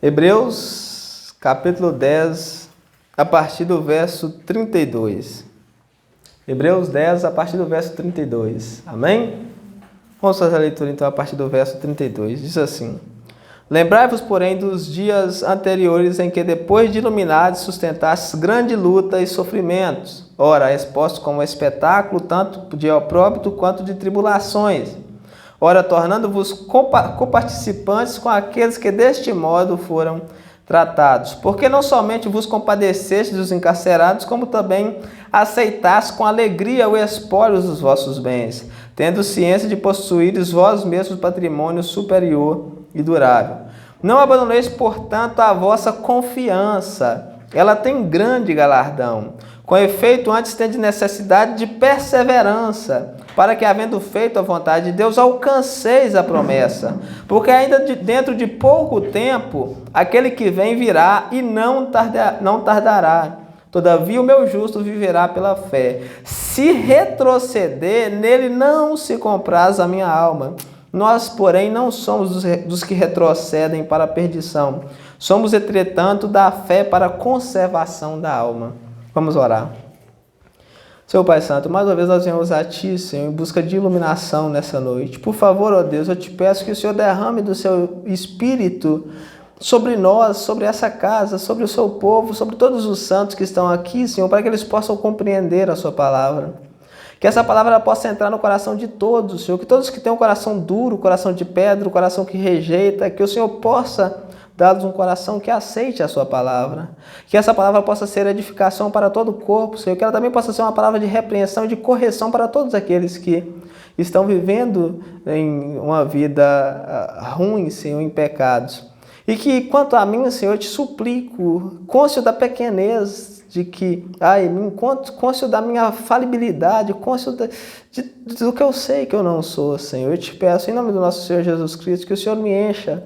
Hebreus, capítulo 10, a partir do verso 32. Hebreus 10, a partir do verso 32. Amém? Vamos fazer a leitura então a partir do verso 32. Diz assim: Lembrai-vos, porém, dos dias anteriores em que, depois de iluminados, sustentastes grande luta e sofrimentos, ora, expostos como espetáculo, tanto de opróbrio quanto de tribulações. Ora, tornando-vos coparticipantes com aqueles que deste modo foram tratados. Porque não somente vos compadecestes dos encarcerados, como também aceitastes com alegria o espólio dos vossos bens, tendo ciência de possuíres vós mesmos patrimônio superior e durável. Não abandoneis, portanto, a vossa confiança. Ela tem grande galardão. Com efeito, antes tendes necessidade de perseverança, para que, havendo feito a vontade de Deus, alcanceis a promessa. Porque ainda dentro de pouco tempo, aquele que vem virá e não tardará. Todavia, o meu justo viverá pela fé. Se retroceder, nele não se compraz a minha alma. Nós, porém, não somos dos que retrocedem para a perdição. Somos, entretanto, da fé para a conservação da alma. Vamos orar. Senhor Pai Santo, mais uma vez nós viemos a Ti, Senhor, em busca de iluminação nessa noite. Por favor, ó Deus, eu te peço que o Senhor derrame do Seu Espírito sobre nós, sobre essa casa, sobre o Seu povo, sobre todos os santos que estão aqui, Senhor, para que eles possam compreender a Sua palavra. Que essa palavra possa entrar no coração de todos, Senhor, que todos que têm um coração duro, coração de pedra, um coração que rejeita, que o Senhor possa dar-nos um coração que aceite a Sua palavra. Que essa palavra possa ser edificação para todo o corpo, Senhor, que ela também possa ser uma palavra de repreensão e de correção para todos aqueles que estão vivendo em uma vida ruim, Senhor, em pecados. E que, quanto a mim, Senhor, eu te suplico, cônscio da pequenez, de que, cônscio da minha falibilidade, cônscio do que eu sei que eu não sou, Senhor. Eu te peço, em nome do nosso Senhor Jesus Cristo, que o Senhor me encha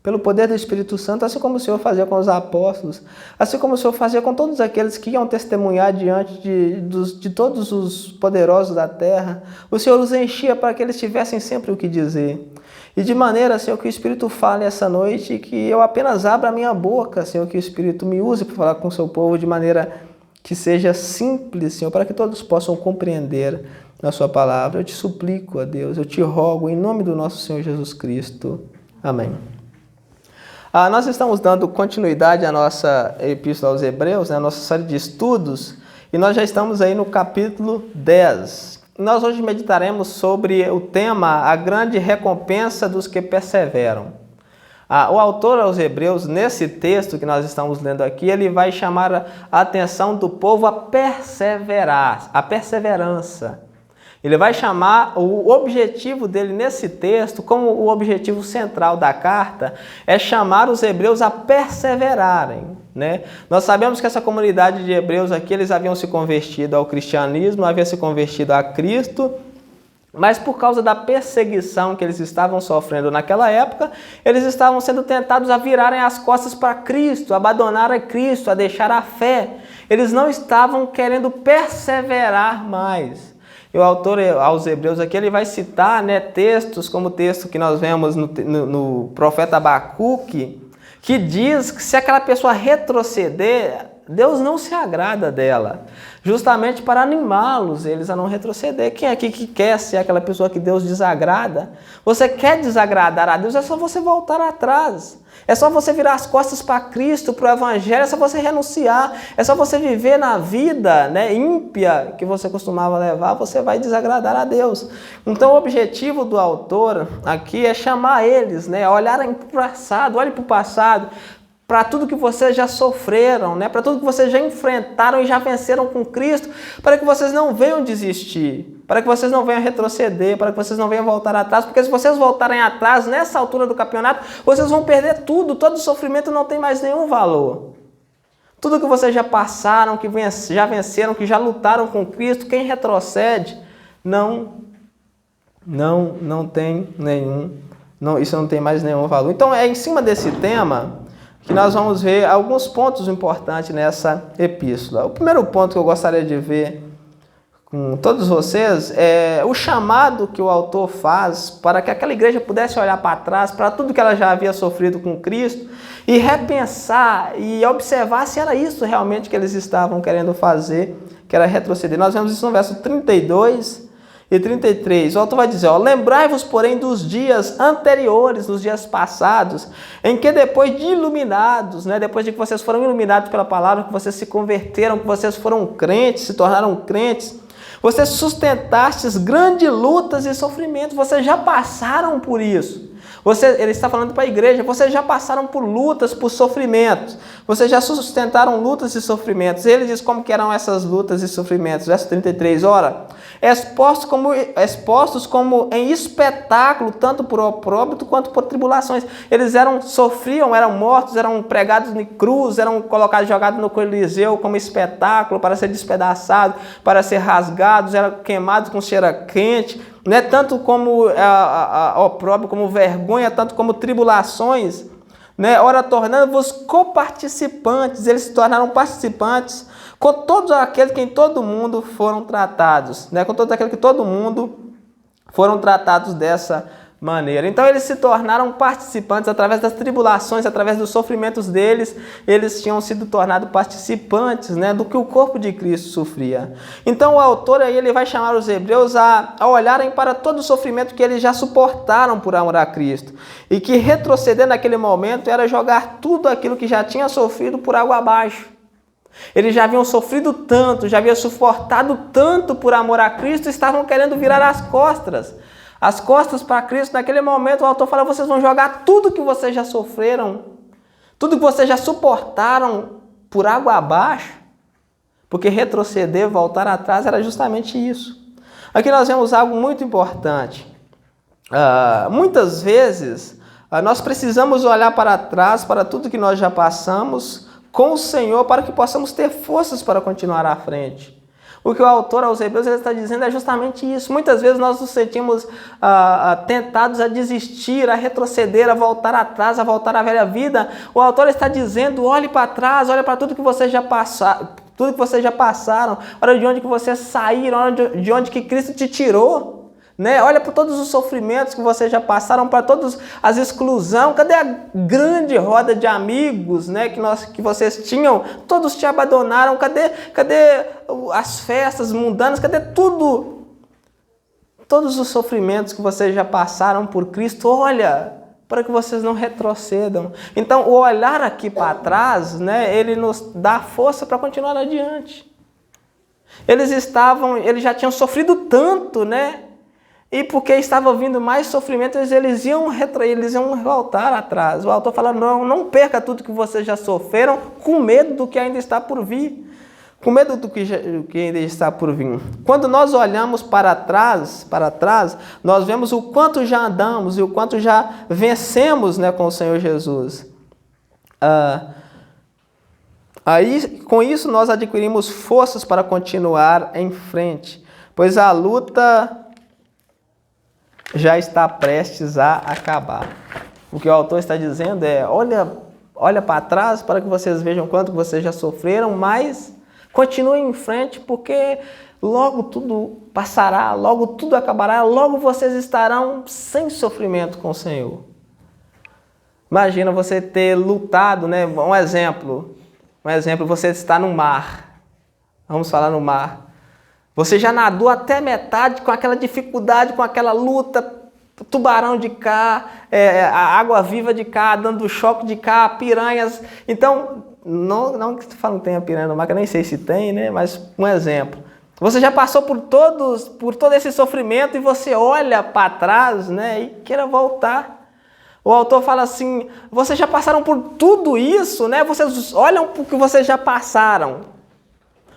pelo poder do Espírito Santo, assim como o Senhor fazia com os apóstolos, assim como o Senhor fazia com todos aqueles que iam testemunhar diante de todos os poderosos da terra. O Senhor os enchia para que eles tivessem sempre o que dizer. E de maneira, Senhor, que o Espírito fale essa noite, que eu apenas abra a minha boca, Senhor, que o Espírito me use para falar com o seu povo de maneira que seja simples, Senhor, para que todos possam compreender a sua palavra. Eu te suplico, ó Deus, eu te rogo, em nome do nosso Senhor Jesus Cristo. Amém. Nós estamos dando continuidade à nossa Epístola aos Hebreus, né, a nossa série de estudos, e nós já estamos aí no capítulo 10. Nós hoje meditaremos sobre o tema A Grande Recompensa dos que Perseveram. O autor aos Hebreus, nesse texto que nós estamos lendo aqui, ele vai chamar a atenção do povo a perseverar, a perseverança. Ele vai chamar o objetivo dele nesse texto, como o objetivo central da carta, é chamar os hebreus a perseverarem, né? Nós sabemos que essa comunidade de hebreus aqui, eles haviam se convertido ao cristianismo, haviam se convertido a Cristo, mas por causa da perseguição que eles estavam sofrendo naquela época, eles estavam sendo tentados a virarem as costas para Cristo, a abandonar a Cristo, a deixar a fé. Eles não estavam querendo perseverar mais. E o autor aos Hebreus aqui, ele vai citar, né, textos como o texto que nós vemos no profeta Abacuque, que diz que se aquela pessoa retroceder, Deus não se agrada dela, justamente para animá-los, eles a não retroceder. Quem aqui que quer ser aquela pessoa que Deus desagrada? Você quer desagradar a Deus, é só você voltar atrás. É só você virar as costas para Cristo, para o Evangelho, é só você renunciar, é só você viver na vida, né, ímpia que você costumava levar, você vai desagradar a Deus. Então o objetivo do autor aqui é chamar eles, né, a olharem para o passado, olhem para o passado, para tudo que vocês já sofreram, né? Para tudo que vocês já enfrentaram e já venceram com Cristo, para que vocês não venham desistir, para que vocês não venham retroceder, para que vocês não venham voltar atrás, porque se vocês voltarem atrás nessa altura do campeonato, vocês vão perder tudo, todo sofrimento não tem mais nenhum valor. Tudo que vocês já passaram, que já venceram, que já lutaram com Cristo, quem retrocede, não tem nenhum, isso não tem mais nenhum valor. Então é em cima desse tema que nós vamos ver alguns pontos importantes nessa epístola. O primeiro ponto que eu gostaria de ver com todos vocês, o chamado que o autor faz para que aquela igreja pudesse olhar para trás, para tudo que ela já havia sofrido com Cristo, e repensar e observar se era isso realmente que eles estavam querendo fazer, que era retroceder. Nós vemos isso no verso 32 e 33. O autor vai dizer, lembrai-vos, porém, dos dias anteriores, dos dias passados, em que depois de iluminados, depois de que vocês foram iluminados pela palavra, que vocês se converteram, que vocês foram crentes, se tornaram crentes, vocês sustentastes grandes lutas e sofrimentos, vocês já passaram por isso. Ele está falando para a igreja, vocês já passaram por lutas, por sofrimentos, vocês já sustentaram lutas e sofrimentos. Ele diz como que eram essas lutas e sofrimentos. Verso 33, expostos como em espetáculo, tanto por opróbrio quanto por tribulações. Eles sofriam, eram mortos, eram pregados em cruz, eram colocados, jogados no Coliseu como espetáculo, para ser despedaçados, para ser rasgados, eram queimados com cera quente, tanto como opróbrio, como vergonha, tanto como tribulações, ora tornando-vos coparticipantes. Eles se tornaram participantes com todos aqueles que em todo mundo foram tratados, com todos aqueles que todo mundo foram tratados dessa maneira. Então eles se tornaram participantes através das tribulações, através dos sofrimentos deles, eles tinham sido tornados participantes do que o corpo de Cristo sofria. Então o autor aí, ele vai chamar os hebreus a olharem para todo o sofrimento que eles já suportaram por amor a Cristo, e que retroceder naquele momento era jogar tudo aquilo que já tinha sofrido por água abaixo. Eles já haviam sofrido tanto, já haviam suportado tanto por amor a Cristo, estavam querendo virar as costas para Cristo. Naquele momento o autor fala, vocês vão jogar tudo que vocês já sofreram, tudo que vocês já suportaram por água abaixo, porque retroceder, voltar atrás era justamente isso. Aqui nós vemos algo muito importante. Muitas vezes nós precisamos olhar para trás, para tudo que nós já passamos com o Senhor, para que possamos ter forças para continuar à frente. O que o autor aos hebreus ele está dizendo é justamente isso. Muitas vezes nós nos sentimos tentados a desistir, a retroceder, a voltar atrás, a voltar à velha vida. O autor está dizendo, olhe para trás, olhe para tudo que vocês já passaram, olha de onde que vocês saíram, olha de onde que Cristo te tirou. Olha para todos os sofrimentos que vocês já passaram, para todas as exclusões. Cadê a grande roda de amigos que vocês tinham? Todos te abandonaram. Cadê as festas mundanas? Cadê tudo? Todos os sofrimentos que vocês já passaram por Cristo, olha, para que vocês não retrocedam. Então, o olhar aqui para trás, ele nos dá força para continuar adiante. Eles já tinham sofrido tanto, e porque estava vindo mais sofrimento, eles iam voltar atrás. O autor fala, não perca tudo que vocês já sofreram, com medo do que ainda está por vir. Com medo do que ainda está por vir. Quando nós olhamos para trás, nós vemos o quanto já andamos e o quanto já vencemos com o Senhor Jesus. Aí, com isso, nós adquirimos forças para continuar em frente, pois a luta já está prestes a acabar. O que o autor está dizendo é, olha para trás para que vocês vejam quanto vocês já sofreram, mas continuem em frente, porque logo tudo passará, logo tudo acabará, logo vocês estarão sem sofrimento com o Senhor. Imagina você ter lutado, um exemplo, você está no mar, vamos falar no mar. Você já nadou até metade com aquela dificuldade, com aquela luta, tubarão de cá, a água viva de cá, dando choque de cá, piranhas. Então, não que tu fala que tenha piranha no mar, que eu nem sei se tem, mas um exemplo. Você já passou por todo esse sofrimento e você olha para trás, e queira voltar. O autor fala assim, vocês já passaram por tudo isso, vocês olham para o que vocês já passaram.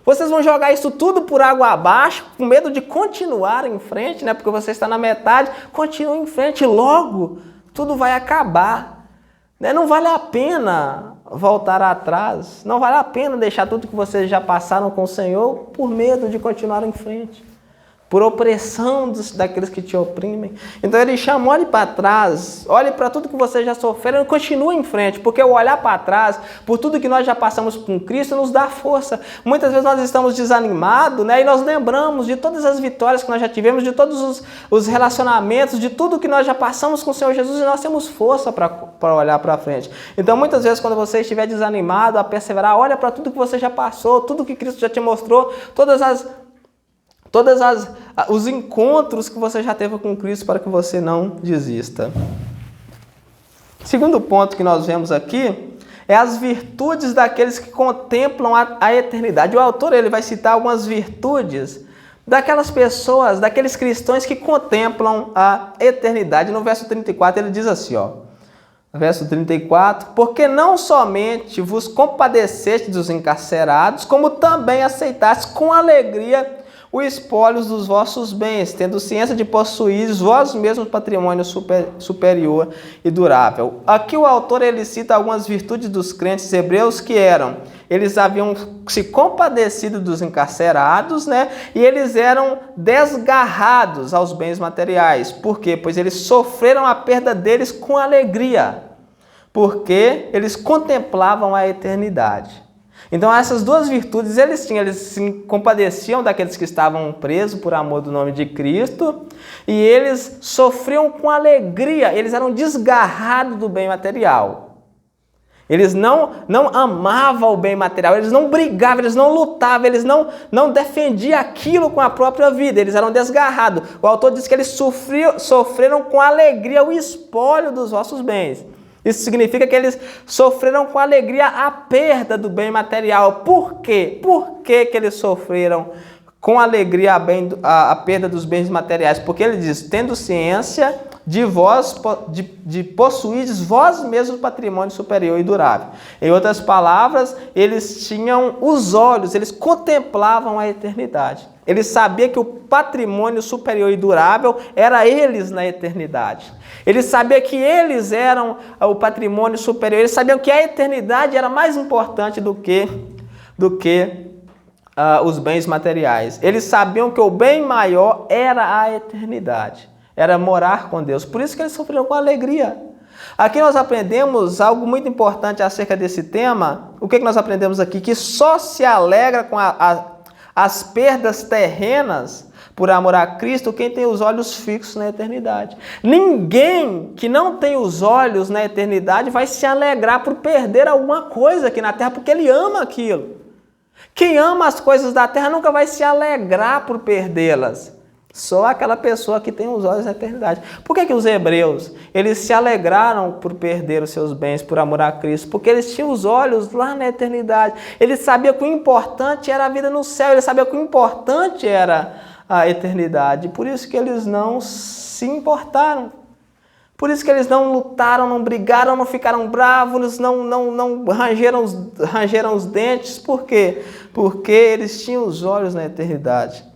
Vocês vão jogar isso tudo por água abaixo, com medo de continuar em frente, porque você está na metade, continue em frente, logo tudo vai acabar. Não vale a pena voltar atrás, não vale a pena deixar tudo que vocês já passaram com o Senhor por medo de continuar em frente. por opressão daqueles que te oprimem. Então ele chama, olhe para trás, olhe para tudo que você já sofreu e continue em frente, porque o olhar para trás, por tudo que nós já passamos com Cristo, nos dá força. Muitas vezes nós estamos desanimados, né? E nós lembramos de todas as vitórias que nós já tivemos, de todos os relacionamentos, de tudo que nós já passamos com o Senhor Jesus, e nós temos força para olhar para frente. Então muitas vezes quando você estiver desanimado a perseverar, olha para tudo que você já passou, tudo que Cristo já te mostrou, todos os encontros que você já teve com Cristo, para que você não desista. Segundo ponto que nós vemos aqui é as virtudes daqueles que contemplam a eternidade. O autor ele vai citar algumas virtudes daquelas pessoas, daqueles cristãos que contemplam a eternidade. No verso 34 ele diz assim, verso 34, porque não somente vos compadeceste dos encarcerados, como também aceitastes com alegria o espólio dos vossos bens, tendo ciência de possuir vós mesmos patrimônio superior e durável. Aqui o autor ele cita algumas virtudes dos crentes hebreus que eles haviam se compadecido dos encarcerados, né? E eles eram desgarrados aos bens materiais. Por quê? Pois eles sofreram a perda deles com alegria, porque eles contemplavam a eternidade. Então essas duas virtudes eles se compadeciam daqueles que estavam presos por amor do nome de Cristo, e eles sofriam com alegria, eles eram desgarrados do bem material. Eles não amavam o bem material, eles não brigavam, eles não lutavam, eles não defendiam aquilo com a própria vida, eles eram desgarrados. O autor diz que eles sofreram com alegria o espólio dos vossos bens. Isso significa que eles sofreram com alegria a perda do bem material. Por quê? Por que eles sofreram com alegria a perda dos bens materiais? Porque ele diz, tendo ciência de possuídes vós mesmos patrimônio superior e durável. Em outras palavras, eles tinham os olhos, eles contemplavam a eternidade. Eles sabiam que o patrimônio superior e durável era eles na eternidade. Eles sabiam que eles eram o patrimônio superior. Eles sabiam que a eternidade era mais importante do que os bens materiais. Eles sabiam que o bem maior era a eternidade. Era morar com Deus. Por isso que eles sofreram com alegria. Aqui nós aprendemos algo muito importante acerca desse tema. O que nós aprendemos aqui? Que só se alegra com as perdas terrenas por amor a Cristo quem tem os olhos fixos na eternidade. Ninguém que não tem os olhos na eternidade vai se alegrar por perder alguma coisa aqui na terra, porque ele ama aquilo. Quem ama as coisas da terra nunca vai se alegrar por perdê-las. Só aquela pessoa que tem os olhos na eternidade. Por que os hebreus, eles se alegraram por perder os seus bens por amor a Cristo? Porque eles tinham os olhos lá na eternidade. Eles sabiam que o importante era a vida no céu. Eles sabiam que o importante era a eternidade. Por isso que eles não se importaram. Por isso que eles não lutaram, não brigaram, não ficaram bravos, não rangeram os dentes. Por quê? Porque eles tinham os olhos na eternidade.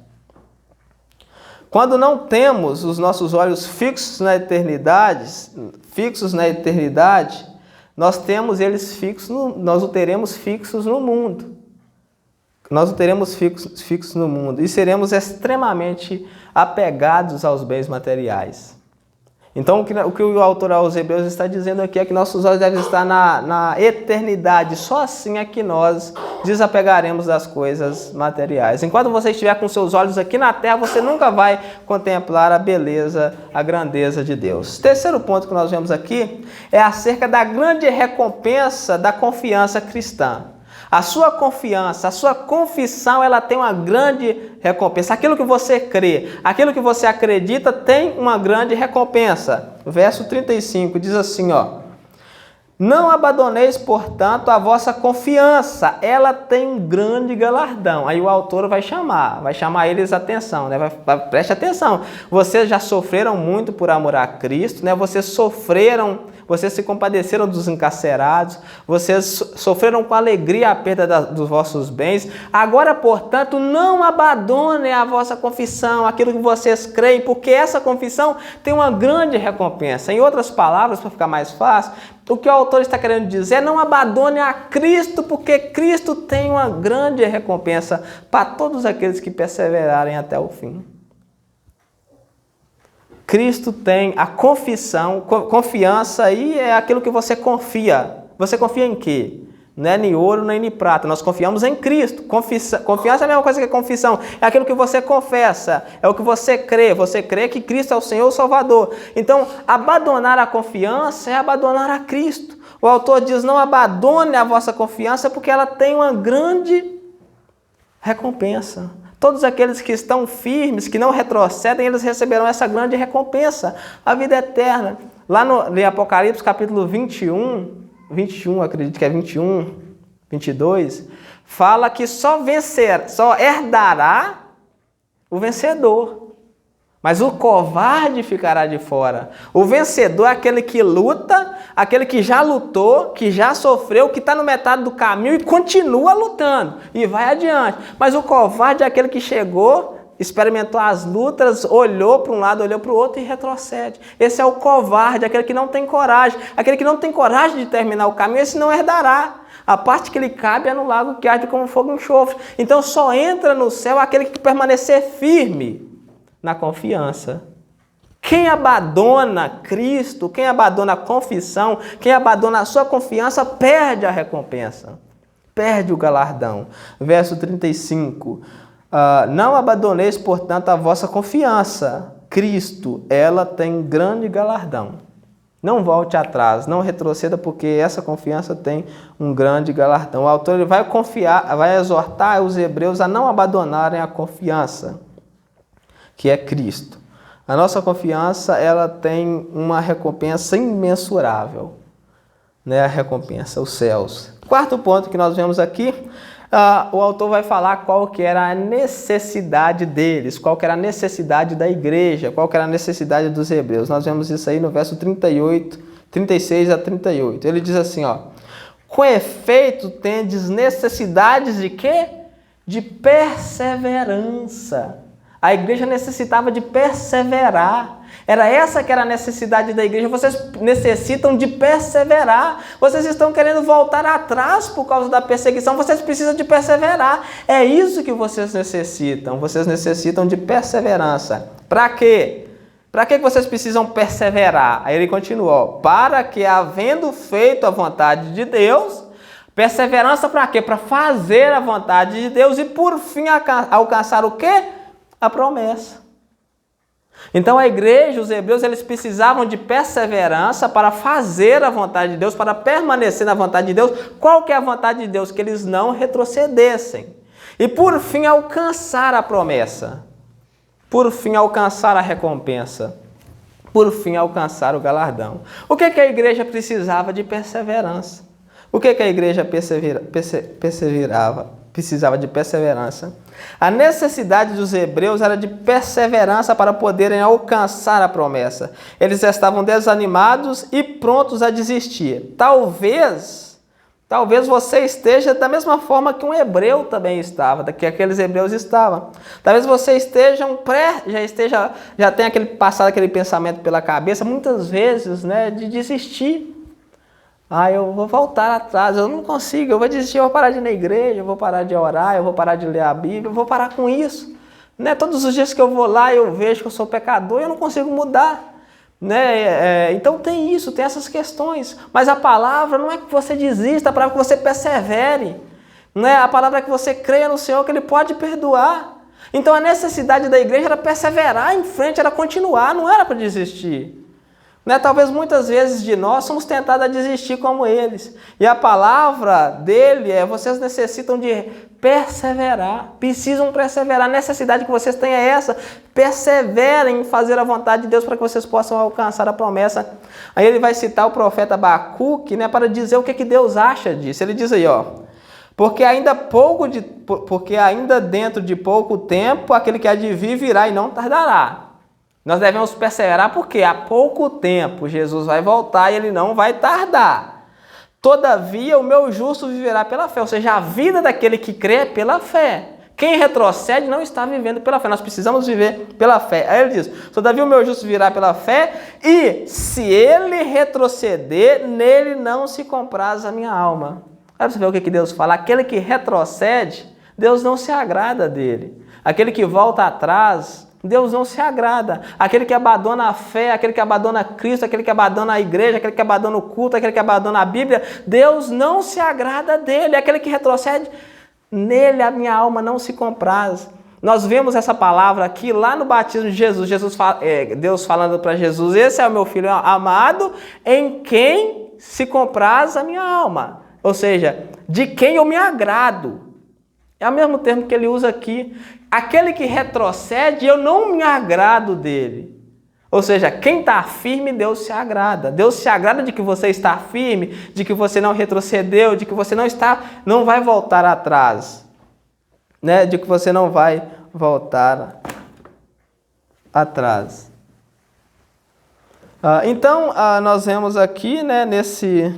Quando não temos os nossos olhos fixos na eternidade, nós temos eles fixos, nós o teremos fixos no mundo. Nós o teremos fixos no mundo e seremos extremamente apegados aos bens materiais. Então, o que o autor aos Hebreus está dizendo aqui é que nossos olhos devem estar na eternidade. Só assim é que nós desapegaremos das coisas materiais. Enquanto você estiver com seus olhos aqui na terra, você nunca vai contemplar a beleza, a grandeza de Deus. Terceiro ponto que nós vemos aqui é acerca da grande recompensa da confiança cristã. A sua confiança, a sua confissão, ela tem uma grande recompensa. Aquilo que você crê, aquilo que você acredita tem uma grande recompensa. O verso 35 diz assim, não abandoneis, portanto, a vossa confiança. Ela tem um grande galardão. Aí o autor vai chamar eles a atenção, né? Preste atenção. Vocês já sofreram muito por amor a Cristo, né? Vocês se compadeceram dos encarcerados, vocês sofreram com alegria a perda dos vossos bens. Agora, portanto, não abandonem a vossa confissão, aquilo que vocês creem, porque essa confissão tem uma grande recompensa. Em outras palavras, para ficar mais fácil, o que o autor está querendo dizer é não abandone a Cristo, porque Cristo tem uma grande recompensa para todos aqueles que perseverarem até o fim. Cristo tem a confissão, confiança aí é aquilo que você confia. Você confia em quê? Não é nem ouro, nem em prata. Nós confiamos em Cristo. Confiança é a mesma coisa que confissão. É aquilo que você confessa. É o que você crê. Você crê que Cristo é o Senhor, o Salvador. Então, abandonar a confiança é abandonar a Cristo. O autor diz, não abandone a vossa confiança porque ela tem uma grande recompensa. Todos aqueles que estão firmes, que não retrocedem, eles receberão essa grande recompensa, a vida eterna. Lá em Apocalipse, capítulo 21, acredito que é 21, 22, fala que só herdará o vencedor. Mas o covarde ficará de fora. O vencedor é aquele que luta, aquele que já lutou, que já sofreu, que está no metade do caminho e continua lutando e vai adiante. Mas o covarde é aquele que chegou, experimentou as lutas, olhou para um lado, olhou para o outro e retrocede. Esse é o covarde, aquele que não tem coragem. Aquele que não tem coragem de terminar o caminho, esse não herdará. A parte que lhe cabe é no lago que arde como fogo e enxofre. Então só entra no céu aquele que permanecer firme na confiança. Quem abandona Cristo, quem abandona a confissão, quem abandona a sua confiança, perde a recompensa, perde o galardão. Verso 35, não abandoneis, portanto, a vossa confiança. Cristo, ela tem grande galardão. Não volte atrás, não retroceda, porque essa confiança tem um grande galardão. O autor ele vai exortar os hebreus a não abandonarem a confiança, que é Cristo. A nossa confiança, ela tem uma recompensa imensurável, né? A recompensa, os céus. Quarto ponto que nós vemos aqui, o autor vai falar qual que era a necessidade deles, qual que era a necessidade da igreja, qual que era a necessidade dos hebreus. Nós vemos isso aí no verso 36 a 38. Ele diz assim, com efeito tendes necessidades de quê? De perseverança. A igreja necessitava de perseverar. Era essa que era a necessidade da igreja. Vocês necessitam de perseverar. Vocês estão querendo voltar atrás por causa da perseguição. Vocês precisam de perseverar. É isso que vocês necessitam. Vocês necessitam de perseverança. Para quê? Para que vocês precisam perseverar? Aí ele continua. Para que, havendo feito a vontade de Deus... Perseverança para quê? Para fazer a vontade de Deus e por fim alcançar o quê? A promessa. Então a igreja, os hebreus, eles precisavam de perseverança para fazer a vontade de Deus, para permanecer na vontade de Deus. Qual que é a vontade de Deus? Que eles não retrocedessem. E por fim alcançar a promessa. Por fim alcançar a recompensa. Por fim alcançar o galardão. O que a igreja precisava? De perseverança. O que a igreja precisava de perseverança? A necessidade dos hebreus era de perseverança para poderem alcançar a promessa. Eles estavam desanimados e prontos a desistir. Talvez você esteja da mesma forma que um hebreu também estava, que aqueles hebreus estavam. Talvez você já tenha passado aquele pensamento pela cabeça, muitas vezes, né, de desistir. Eu vou voltar atrás, eu não consigo, eu vou desistir, eu vou parar de ir na igreja, eu vou parar de orar, eu vou parar de ler a Bíblia, eu vou parar com isso. Né? Todos os dias que eu vou lá, eu vejo que eu sou pecador e eu não consigo mudar. Né? Então tem isso, tem essas questões. Mas a palavra não é que você desista, a palavra é que você persevere. Né? A palavra é que você creia no Senhor, que Ele pode perdoar. Então a necessidade da igreja era perseverar em frente, era continuar, não era para desistir. Né? Talvez muitas vezes de nós somos tentados a desistir como eles. E a palavra dele é: vocês necessitam de perseverar, precisam perseverar. A necessidade que vocês têm é essa: perseverem em fazer a vontade de Deus para que vocês possam alcançar a promessa. Aí ele vai citar o profeta Abacuque, né, para dizer o que Deus acha disso. Ele diz aí, porque ainda dentro de pouco tempo aquele que há de vir virá e não tardará. Nós devemos perseverar porque há pouco tempo Jesus vai voltar e ele não vai tardar. Todavia o meu justo viverá pela fé, ou seja, a vida daquele que crê é pela fé. Quem retrocede não está vivendo pela fé, nós precisamos viver pela fé. Aí ele diz: todavia o meu justo viverá pela fé, e se ele retroceder, nele não se compraz a minha alma. Aí você vê o que Deus fala: aquele que retrocede, Deus não se agrada dele. Aquele que volta atrás, Deus não se agrada. Aquele que abandona a fé, aquele que abandona Cristo, aquele que abandona a igreja, aquele que abandona o culto, aquele que abandona a Bíblia, Deus não se agrada dele. Aquele que retrocede, nele a minha alma não se compraz. Nós vemos essa palavra aqui lá no batismo de Jesus. Deus falando para Jesus, esse é o meu filho amado, em quem se compraz a minha alma. Ou seja, de quem eu me agrado. É o mesmo termo que ele usa aqui. Aquele que retrocede, eu não me agrado dele. Ou seja, quem está firme, Deus se agrada. Deus se agrada de que você está firme, de que você não retrocedeu, de que você não vai voltar atrás. Né? De que você não vai voltar atrás. Então, nós vemos aqui, né, nesse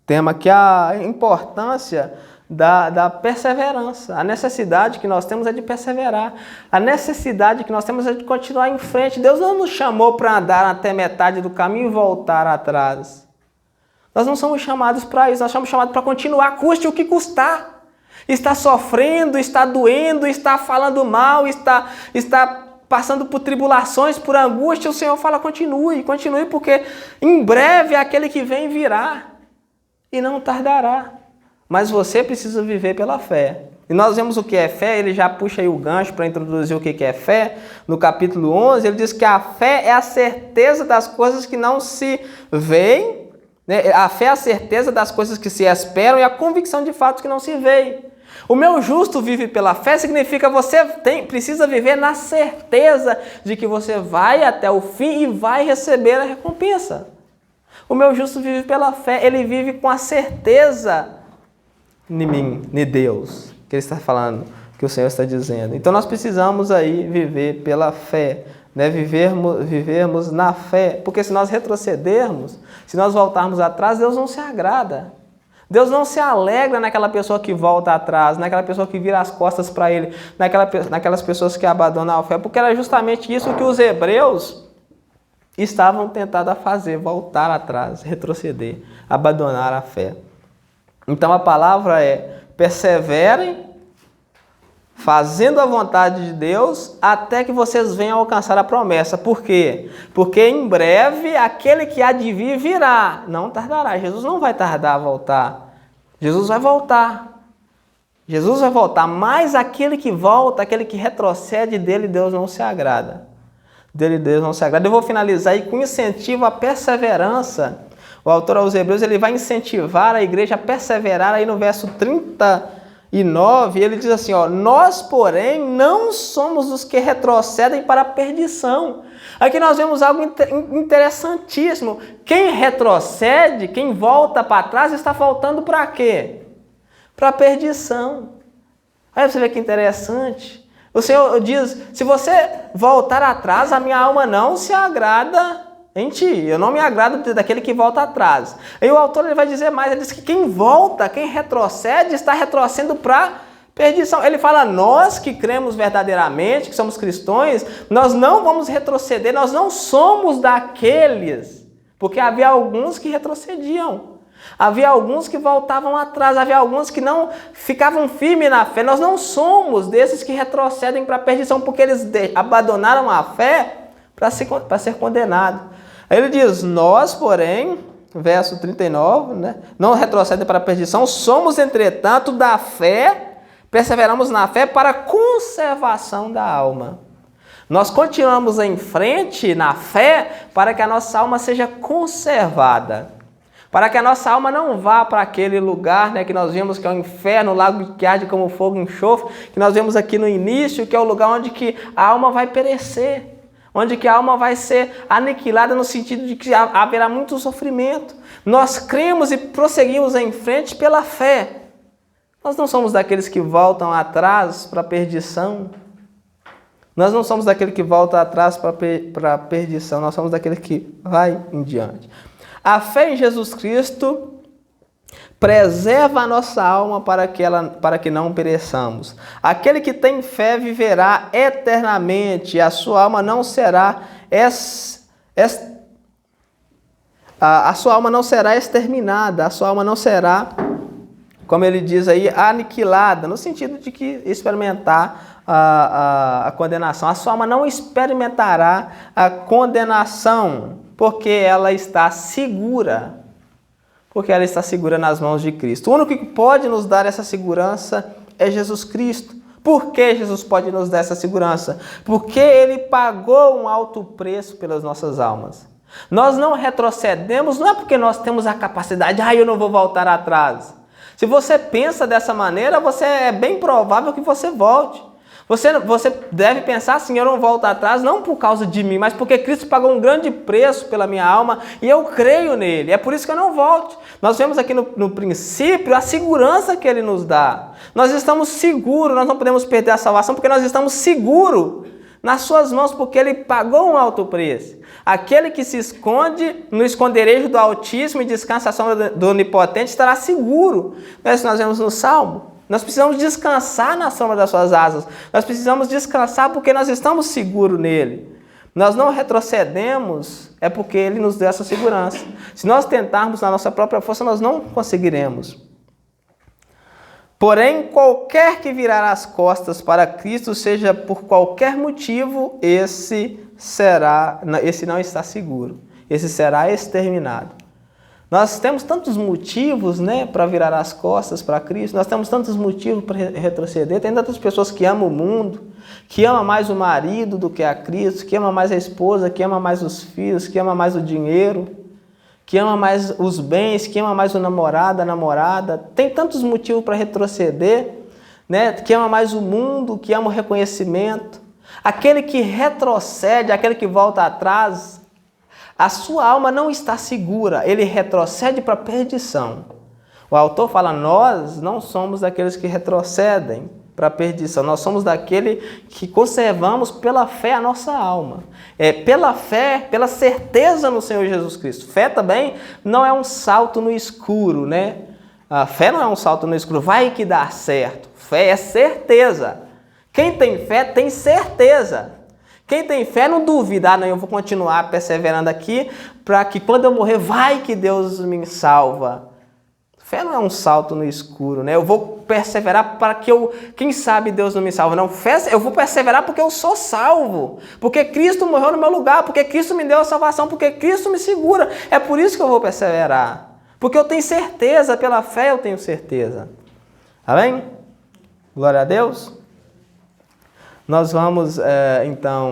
tema aqui a importância da perseverança. A necessidade que nós temos é de perseverar. A necessidade que nós temos é de continuar em frente. Deus não nos chamou para andar até metade do caminho e voltar atrás. Nós não somos chamados para isso. Nós somos chamados para continuar, custe o que custar. Está sofrendo, está doendo, está falando mal, está passando por tribulações, por angústia. O Senhor fala, continue, porque em breve aquele que vem virá e não tardará. Mas você precisa viver pela fé. E nós vemos o que é fé, ele já puxa aí o gancho para introduzir o que é fé. No capítulo 11, ele diz que a fé é a certeza das coisas que não se veem, né? A fé é a certeza das coisas que se esperam e a convicção de fatos que não se veem. O meu justo vive pela fé significa você precisa viver na certeza de que você vai até o fim e vai receber a recompensa. O meu justo vive pela fé, ele vive com a certeza em mim, em Deus, que ele está falando, que o Senhor está dizendo. Então nós precisamos aí viver pela fé, né? Vivermos na fé, porque se nós retrocedermos, se nós voltarmos atrás, Deus não se agrada. Deus não se alegra naquela pessoa que volta atrás, naquela pessoa que vira as costas para ele, naquelas pessoas que abandonam a fé, porque era justamente isso que os hebreus estavam tentados a fazer, voltar atrás, retroceder, abandonar a fé. Então a palavra é, perseverem, fazendo a vontade de Deus, até que vocês venham alcançar a promessa. Por quê? Porque em breve aquele que há de vir virá, não tardará. Jesus não vai tardar a voltar. Jesus vai voltar. Jesus vai voltar, mas aquele que volta, aquele que retrocede, dele Deus não se agrada. Dele Deus não se agrada. Eu vou finalizar aí com incentivo à perseverança. O autor aos Hebreus, ele vai incentivar a igreja a perseverar aí no verso 39, ele diz assim, ó, nós, porém, não somos os que retrocedem para a perdição. Aqui nós vemos algo interessantíssimo. Quem retrocede, quem volta para trás, está voltando para quê? Para a perdição. Aí você vê que interessante. O Senhor diz, se você voltar atrás, a minha alma não se agrada em ti. Eu não me agrado daquele que volta atrás. E o autor ele vai dizer mais, ele diz que quem volta, quem retrocede, está retrocedendo para perdição. Ele fala, nós que cremos verdadeiramente, que somos cristãos, nós não vamos retroceder, nós não somos daqueles, porque havia alguns que retrocediam. Havia alguns que voltavam atrás, havia alguns que não ficavam firmes na fé. Nós não somos desses que retrocedem para a perdição, porque eles abandonaram a fé para ser condenado. Aí ele diz, nós, porém, verso 39, né, não retrocedem para a perdição, somos, entretanto, da fé, perseveramos na fé para a conservação da alma. Nós continuamos em frente na fé para que a nossa alma seja conservada. Para que a nossa alma não vá para aquele lugar, né, que nós vimos que é o inferno, o lago que arde como fogo e enxofre, que nós vemos aqui no início, que é o lugar onde que a alma vai perecer. Onde que a alma vai ser aniquilada no sentido de que haverá muito sofrimento. Nós cremos e prosseguimos em frente pela fé. Nós não somos daqueles que voltam atrás para a perdição. Nós não somos daquele que volta atrás para a perdição. Nós somos daquele que vai em diante. A fé em Jesus Cristo preserva a nossa alma para que não pereçamos. Aquele que tem fé viverá eternamente, a sua alma não será a sua alma não será exterminada, a sua alma não será como ele diz aí, aniquilada, no sentido de que experimentar a condenação. A sua alma não experimentará a condenação, porque ela está segura. Porque ela está segura nas mãos de Cristo. O único que pode nos dar essa segurança é Jesus Cristo. Por que Jesus pode nos dar essa segurança? Porque Ele pagou um alto preço pelas nossas almas. Nós não retrocedemos, não é porque nós temos a capacidade, eu não vou voltar atrás. Se você pensa dessa maneira, é bem provável que você volte. Você deve pensar assim, eu não volto atrás, não por causa de mim, mas porque Cristo pagou um grande preço pela minha alma e eu creio nele. É por isso que eu não volto. Nós vemos aqui no princípio a segurança que ele nos dá. Nós estamos seguros, nós não podemos perder a salvação porque nós estamos seguros nas suas mãos, porque ele pagou um alto preço. Aquele que se esconde no esconderijo do Altíssimo e descansa à sombra do Onipotente estará seguro. É isso que nós vemos no Salmo. Nós precisamos descansar na sombra das suas asas. Nós precisamos descansar porque nós estamos seguros nele. Nós não retrocedemos, é porque ele nos deu essa segurança. Se nós tentarmos na nossa própria força, nós não conseguiremos. Porém, qualquer que virar as costas para Cristo, seja por qualquer motivo, esse não está seguro. Esse será exterminado. Nós temos tantos motivos, para virar as costas para Cristo, nós temos tantos motivos para retroceder. Tem tantas pessoas que amam o mundo, que amam mais o marido do que a Cristo, que amam mais a esposa, que amam mais os filhos, que amam mais o dinheiro, que amam mais os bens, que amam mais o namorado, a namorada. Tem tantos motivos para retroceder, que ama mais o mundo, que ama o reconhecimento. Aquele que retrocede, aquele que volta atrás, a sua alma não está segura, ele retrocede para a perdição. O autor fala, nós não somos daqueles que retrocedem para a perdição, nós somos daquele que conservamos pela fé a nossa alma. Pela fé, pela certeza no Senhor Jesus Cristo. Fé também não é um salto no escuro, A fé não é um salto no escuro, vai que dá certo. Fé é certeza. Quem tem fé tem certeza. Quem tem fé não duvida, eu vou continuar perseverando aqui para que quando eu morrer, vai que Deus me salva. Fé não é um salto no escuro, Eu vou perseverar para que quem sabe Deus não me salva. Não, fé, eu vou perseverar porque eu sou salvo. Porque Cristo morreu no meu lugar, porque Cristo me deu a salvação, porque Cristo me segura. É por isso que eu vou perseverar. Porque eu tenho certeza, pela fé eu tenho certeza. Amém? Glória a Deus. Nós vamos, então...